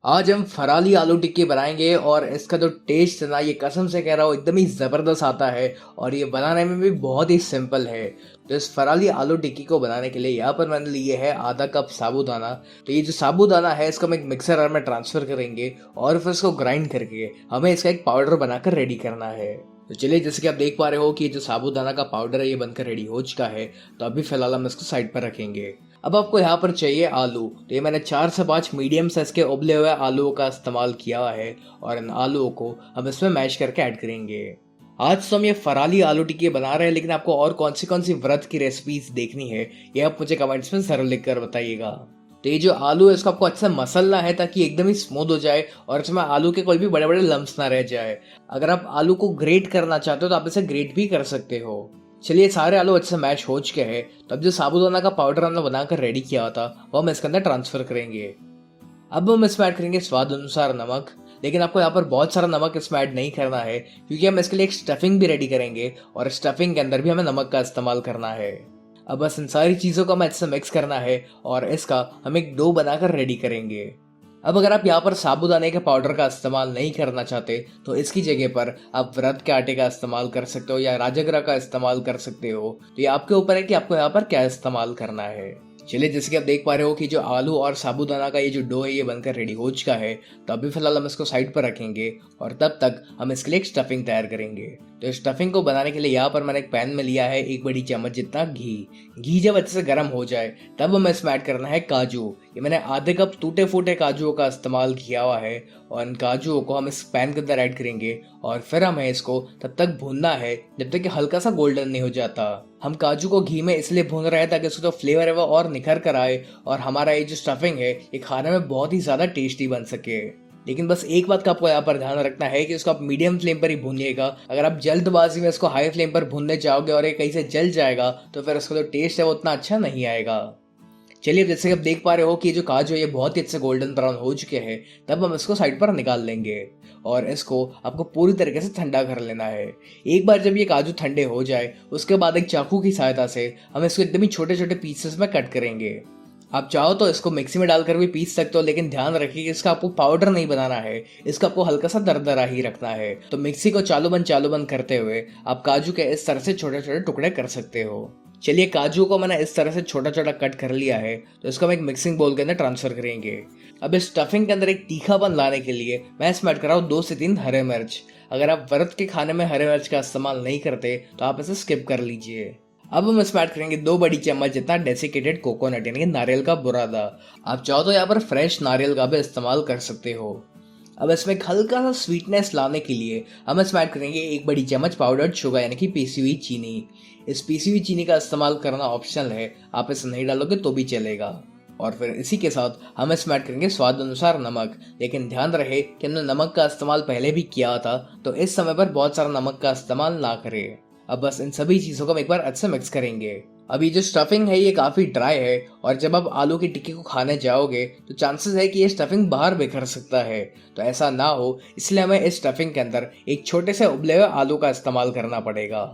आज हम फराली आलू टिक्की बनाएंगे और इसका जो टेस्ट है ना, ये कसम से कह रहा हूँ एकदम ही ज़बरदस्त आता है। और ये बनाने में भी बहुत ही सिंपल है। तो इस फराली आलू टिक्की को बनाने के लिए यहाँ पर मैंने लिए है आधा कप साबूदाना। तो ये जो साबूदाना है इसको हम एक मिक्सर में ट्रांसफ़र करेंगे और फिर इसको ग्राइंड करके हमें इसका एक पाउडर बनाकर रेडी करना है। तो चलिए, जैसे कि आप देख पा रहे हो कि जो साबूदाना का पाउडर है ये बनकर रेडी हो चुका है। तो अभी फिलहाल हम इसको साइड पर रखेंगे। अब आपको यहाँ पर चाहिए आलू। तो ये मैंने 4 से 5 मीडियम साइज के उबले हुए आलूओं का इस्तेमाल किया हुआ है और इन आलूओं को हम इसमें मैश करके ऐड करेंगे। आज तो हम ये फराली आलू टिक्की बना रहे हैं, लेकिन आपको और कौन सी व्रत की रेसिपीज देखनी है ये आप मुझे कमेंट्स में जरूर लिख कर बताइएगा। तो ये जो आलू है इसको आपको अच्छे से मसलना है ताकि एकदम ही स्मूथ हो जाए और इसमें आलू के कोई भी बड़े बड़े लम्स ना रह जाए। अगर आप आलू को ग्रेट करना चाहते हो तो आप इसे ग्रेट भी कर सकते हो। चलिए, सारे आलू अच्छे से मैश हो चुके हैं। तो अब जो साबूदाना का पाउडर हमने बनाकर रेडी किया हुआ था वो हम इसके अंदर ट्रांसफर करेंगे। अब हम इसमें ऐड करेंगे स्वाद अनुसार नमक। लेकिन आपको यहाँ पर बहुत सारा नमक इसमें ऐड नहीं करना है, क्योंकि हम इसके लिए एक स्टफिंग भी रेडी करेंगे और स्टफिंग के अंदर भी हमें नमक का इस्तेमाल करना है। अब बस इन सारी चीज़ों को हमें अच्छे से मिक्स करना है और इसका हम एक डो बनाकर रेडी करेंगे। अब अगर आप यहाँ पर साबूदाने के पाउडर का इस्तेमाल नहीं करना चाहते तो इसकी जगह पर आप व्रत के आटे का इस्तेमाल कर सकते हो या राजगिरा का इस्तेमाल कर सकते हो। तो ये आपके ऊपर है कि आपको यहाँ पर क्या इस्तेमाल करना है। चलिए, जैसे कि आप देख पा रहे हो कि जो आलू और साबूदाना का ये जो डो है ये बनकर रेडी हो चुका है। तो अभी फिलहाल हम इसको साइड पर रखेंगे और तब तक हम इसके लिए एक स्टफिंग तैयार करेंगे। तो स्टफिंग को बनाने के लिए यहाँ पर मैंने एक पैन में लिया है 1 बड़ी चम्मच जितना घी। घी जब अच्छे से गर्म हो जाए तब हमें इसमें ऐड करना है काजू। ये मैंने आधे कप टूटे फूटे काजुओं का इस्तेमाल किया हुआ है और इन काजुओं को हम इस पैन के अंदर ऐड करेंगे और फिर हमें इसको तब तक भूनना है जब तक कि हल्का सा गोल्डन नहीं हो जाता। हम काजू को घी में इसलिए भून रहे हैं ताकि इसका जो फ्लेवर है वो और निखर कर आए और हमारा ये जो स्टफिंग है ये खाने में बहुत ही ज्यादा टेस्टी बन सके। लेकिन बस एक बात का आपको यहाँ पर ध्यान रखना है कि इसको आप मीडियम फ्लेम पर ही भूनिएगा। अगर आप जल्दबाजी में इसको हाई फ्लेम पर भूनने जाओगे और ये कहीं से जल जाएगा तो फिर इसका जो टेस्ट है वो उतना अच्छा नहीं आएगा। चलिए, जैसे कि आप देख पा रहे हो कि जो काजू है ये बहुत ही अच्छे गोल्डन ब्राउन हो चुके हैं, तब हम इसको साइड पर निकाल लेंगे और इसको आपको पूरी तरीके से ठंडा कर लेना है। एक बार जब ये काजू ठंडे हो जाए उसके बाद एक चाकू की सहायता से हम इसको एकदम ही छोटे छोटे पीसेस में कट करेंगे। आप चाहो तो इसको मिक्सी में डालकर भी पीस सकते हो, लेकिन ध्यान रखिए कि इसका आपको पाउडर नहीं बनाना है, इसका आपको हल्का सा दरदरा ही रखना है। तो मिक्सी को चालू बंद करते हुए आप काजू के इस तरह से छोटे छोटे टुकड़े कर सकते हो। चलिए, काजू को मैंने इस तरह से छोटा छोटा कट कर लिया है। तो इसको हम एक मिक्सिंग बोल के अंदर ट्रांसफर करेंगे। अब इस स्टफिंग के अंदर एक तीखापन लाने के लिए मैं इसमें ऐड कर रहा हूँ 2 से 3 हरे मिर्च। अगर आप व्रत के खाने में हरे मिर्च का इस्तेमाल नहीं करते तो आप इसे स्किप कर लीजिए। अब हम इसमें ऐड करेंगे 2 बड़ी चम्मच जितना डेसिकेटेड कोकोनट यानी कि नारियल का बुरादा। आप चाहो तो यहाँ पर फ्रेश नारियल का भी इस्तेमाल कर सकते हो। अब इसमें एक हल्का सा स्वीटनेस लाने के लिए हम इसमें ऐड करेंगे 1 बड़ी चम्मच पाउडर्ड शुगर यानी कि पीसी हुई चीनी। इस पीसी हुई चीनी का इस्तेमाल करना ऑप्शनल है, आप इसे नहीं डालोगे तो भी चलेगा। और फिर इसी के साथ हम इसमें ऐड करेंगे स्वाद अनुसार नमक। लेकिन ध्यान रहे कि हमने नमक का इस्तेमाल पहले भी किया था, तो इस समय पर बहुत सारा नमक का इस्तेमाल ना करें। अब बस इन सभी चीज़ों को हम एक बार अच्छे से मिक्स करेंगे। अब ये जो स्टफिंग है ये काफ़ी ड्राई है और जब आप आलू की टिक्की को खाने जाओगे तो चांसेस है कि ये स्टफिंग बाहर बिखर सकता है। तो ऐसा ना हो इसलिए हमें इस स्टफिंग के अंदर एक छोटे से उबले हुए आलू का इस्तेमाल करना पड़ेगा।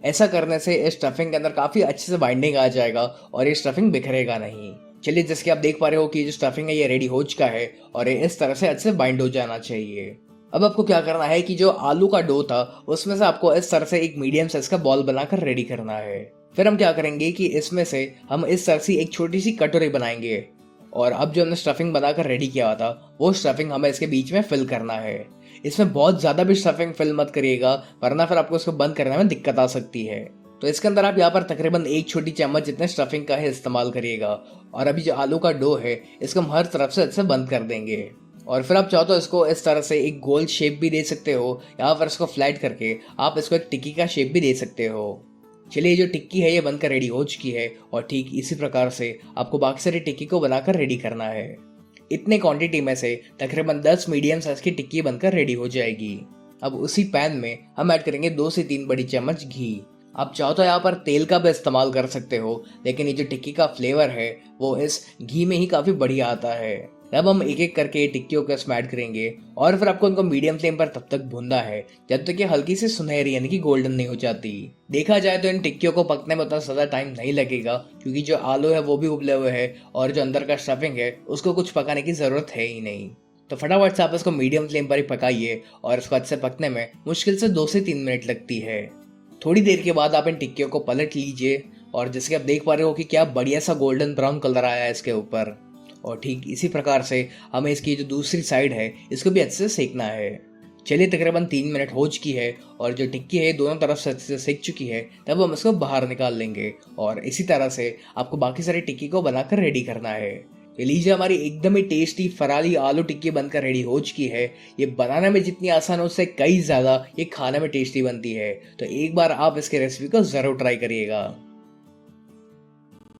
ऐसा करने से इस स्टफिंग के अंदर काफ़ी अच्छे से बाइंडिंग आ जाएगा और ये स्टफिंग बिखरेगा नहीं। चलिए, जैसे कि आप देख पा रहे हो कि जो स्टफिंग है ये रेडी हो चुका है और ये इस तरह से अच्छे से बाइंड हो जाना चाहिए। अब आपको क्या करना है कि जो आलू का डो था उसमें से आपको इस तरह से एक मीडियम साइज का बॉल बनाकर रेडी करना है। फिर हम क्या करेंगे कि इसमें से हम इस तरह से एक छोटी सी कटोरी बनाएंगे और अब जो हमने स्टफिंग बनाकर रेडी किया हुआ था वो स्टफिंग हमें इसके बीच में फिल करना है। इसमें बहुत ज़्यादा भी स्टफिंग फिल मत करिएगा, वरना फिर आपको इसको बंद करने में दिक्कत आ सकती है। तो इसके अंदर आप यहाँ पर तकरीबन 1 छोटी चम्मच जितने स्टफिंग का है इस्तेमाल करिएगा। और अभी जो आलू का डो है इसको हम हर तरफ से अच्छे से बंद कर देंगे। और फिर आप चाहो तो इसको इस तरह से एक गोल शेप भी दे सकते हो या फिर इसको फ्लैट करके आप इसको एक टिक्की का शेप भी दे सकते हो। चलिए, जो टिक्की है ये बनकर रेडी हो चुकी है और ठीक इसी प्रकार से आपको बाकी सारी टिक्की को बनाकर रेडी करना है। इतने क्वांटिटी में से तकरीबन 10 मीडियम साइज की टिक्की बनकर रेडी हो जाएगी। अब उसी पैन में हम ऐड करेंगे 2 से 3 बड़ी चम्मच घी। आप चाहो तो यहाँ पर तेल का भी इस्तेमाल कर सकते हो, लेकिन ये जो टिक्की का फ्लेवर है वो इस घी में ही काफ़ी बढ़िया आता है। अब हम एक एक करके टिक्कियों को इसमें ऐड करेंगे और फिर आपको इनको मीडियम फ्लेम पर तब तक भूनना है जब तक ये हल्की सी सुनहरी यानी कि गोल्डन नहीं हो जाती। देखा जाए तो इन टिक्कियों को पकने में उतना ज़्यादा टाइम नहीं लगेगा, क्योंकि जो आलू है वो भी उबले हुए हैं और जो अंदर का स्टफिंग है उसको कुछ पकाने की ज़रूरत है ही नहीं। तो फटाफट से आप इसको मीडियम फ्लेम पर ही पकाइए और इसको अच्छे पकने में मुश्किल से 2 से 3 मिनट लगती है। थोड़ी देर के बाद आप इन टिक्कियों को पलट लीजिए और जैसे कि आप देख पा रहे हो कि क्या बढ़िया सा गोल्डन ब्राउन कलर आया है इसके ऊपर। और ठीक इसी प्रकार से हमें इसकी जो दूसरी साइड है इसको भी अच्छे से सेकना है। चलिए तकरीबन 3 मिनट हो चुकी है और जो टिक्की है दोनों तरफ से अच्छे से सेक चुकी है, तब हम इसको बाहर निकाल लेंगे और इसी तरह से आपको बाकी सारी टिक्की को बनाकर रेडी करना है। ये लीजिए हमारी एकदम ही टेस्टी फराली आलू टिक्की बनकर रेडी हो चुकी है। ये बनाने में जितनी आसान है उससे कई ज़्यादा ये खाने में टेस्टी बनती है। तो एक बार आप इसकी रेसिपी को ज़रूर ट्राई करिएगा।